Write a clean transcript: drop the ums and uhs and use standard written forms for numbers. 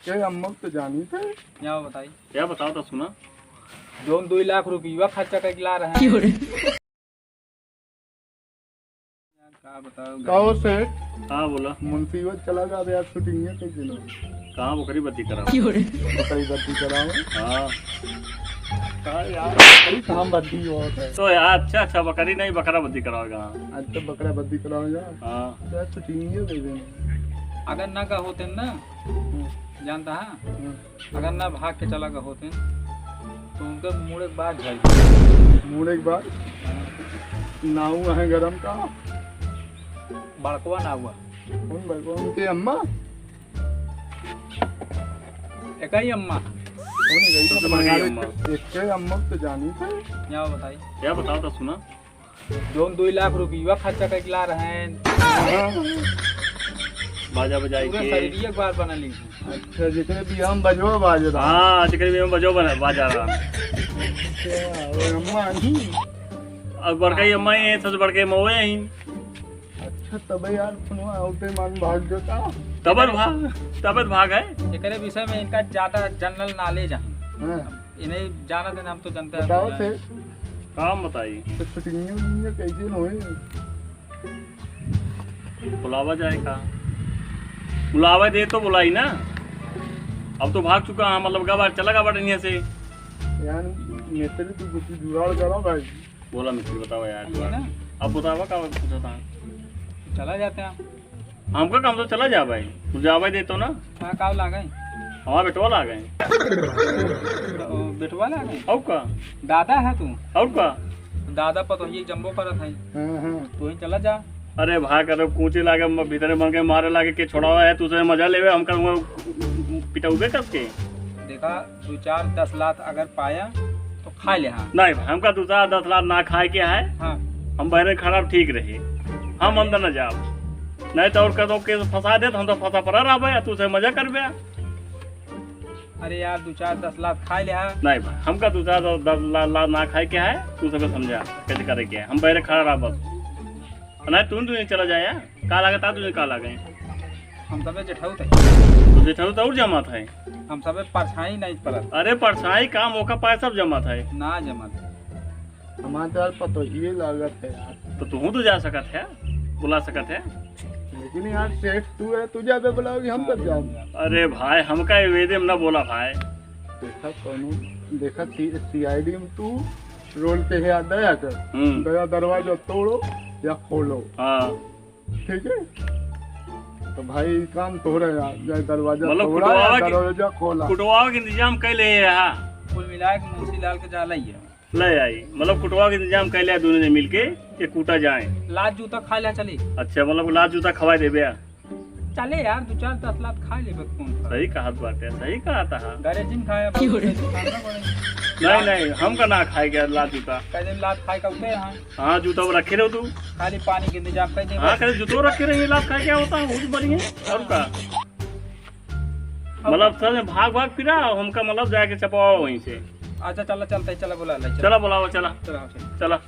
क्या अम्मा तो जानी थे। यहाँ बताई क्या बताओ तो सुना। जो 2 लाख रुपया खर्चा करके ला रहे हैं। क्या बताओ कहो से हाँ बोला। मुंसीबत चला जा रहा शूटिंग है कैसे लोग कहाँ बकरी बत्ती करा। बकरी बत्ती कराओ। हाँ कहा यार बकरी कहाँ बत्ती बहुत है। तो यार अच्छा बकरी नहीं बकरा बत्ती कराओगे। हाँ आज तो बकरा बत्ती कराओ यार। हाँ यार शूटिंग है दे देंगे। अगर ना का होते ना जानता है अगर ना भाग के चला का होते तो उनके मुड़ एक बार झल मुड़ एक बार नाऊ है गरम का बड़कवा ना हुआ कौन भाई उनके अम्मा एक ही अम्मा कौन है गई तो बड़ी अम्मा। एक अम्मा तो जानी थे। यहाँ बताई क्या बताओ तो सुना। जो 2 लाख रुपया खर्चा करके ला रहे हैं बाजा बजाई पूरा के। शरीर एक बार बना ली। अच्छा जितने भी हम बजवा बाज रहा हाँ चिकन में बजो बाजा रहा। अम्मा ही। अब बड़का अम्मा ही है सबसे बड़के मऊए ही। अच्छा तब यार सुनवा उठे मान भाग देता। तबत भाग है। एक विषय में इनका ज्यादा जनरल नॉलेज है हाँ, इन्हें जाना देना हम तो जानते बताओ से हैं। काम बताइए। तो शूटिंग कैसे होए। बुलावा जाए का बुलावा दे तो बुलाई ना। अब तो भाग चुका है मतलब बार चला गा बढ़िया से। यार मिस्त्री तू कुछ जुगाड़ करो भाई। बोला मिस्त्री बताओ ये यार। ना अब बतावा का पूछा था। चला जाते हैं हमका काम तो चला जा भाई तू जावा दे तो ना। हाँ काव ला गए हमारा बेटवा आ गए। बेटवा ला गए और का दादा है तू और का दादा पर तो ये जम्बो करत है हाँ हाँ तू ही चला जा। अरे भाई कर कूचे लागे भीतर बन के मारे लागे के छोड़ावा है तुझे मजा लेवे हमका पिटाऊबे कब के। देखा 2-4-10 लाख अगर पाया तो खा ले। हाँ नहीं भाई हमका 2-10 लाख ना खाए के है। हाँ हम बहरे खराब ठीक रहे हम अंदर न जाओ नहीं तो और कदों के फंसा दे तो हम तो फंसा पड़ा रहा तुझे मजा करबे। अरे यार 2-4-10 लाख खा ले। हाँ नहीं भाई हमका 2-10 लाख ना खाए के है तू सब समझा कैसे करे के है हम बहरे खड़ा रहा बस नहीं तू चला जाए का लागता तुझे का लागे। हम सब जेठाऊ थे तुझे ठहरो तो और जमा था। हम सब परछाई नहीं पड़त अरे परछाई काम मौका पाए सब जमा था। ना जमा थे। हमारे यार पता ये लागत है यार। तो तू तो जा सकत है बुला सकत है। लेकिन यार सेठ तू है तू ज्यादा बुलाओगी हम तब जाओ। अरे भाई हमका वेदे में ना बोला भाई। देखा कौन देखा सीआईडी में तू रोल के है दया कर दया दरवाजा तोड़ो या खोलो। हाँ ठीक है तो भाई काम तो रहा यार चाहे दरवाजा मतलब तोड़ा कुटवावा या के- दरवाजा खोला। कुटवा के इंतजाम कैले है। कुल मिला के मुंशी लाल के जाला ही है ले आई मतलब कुटवा के इंतजाम कैले दोनों ने मिलके ये कूटा जाए। लात जूता खा लिया चले अच्छा मतलब लात जूता खवाए देबे। चले यार 2-4-10 लाख खा ले कौन सही कहा बाटे सही कहा था। घरे जिन खाया नहीं हमका ना खाए गया लात जूता। कदम लात खाए का उठे। हाँ हाँ जूता वो रखे रहो तू। खाली पानी के इंतजाम कर दे। हाँ करे जूतो रखे रहे लात खाए क्या होता है बहुत बढ़िया। और का मतलब सब भाग फिरा हमका मतलब जाके चपाओ वहीं से। अच्छा चला चलता है चला बुला ले चला बुलाओ चला चला चला।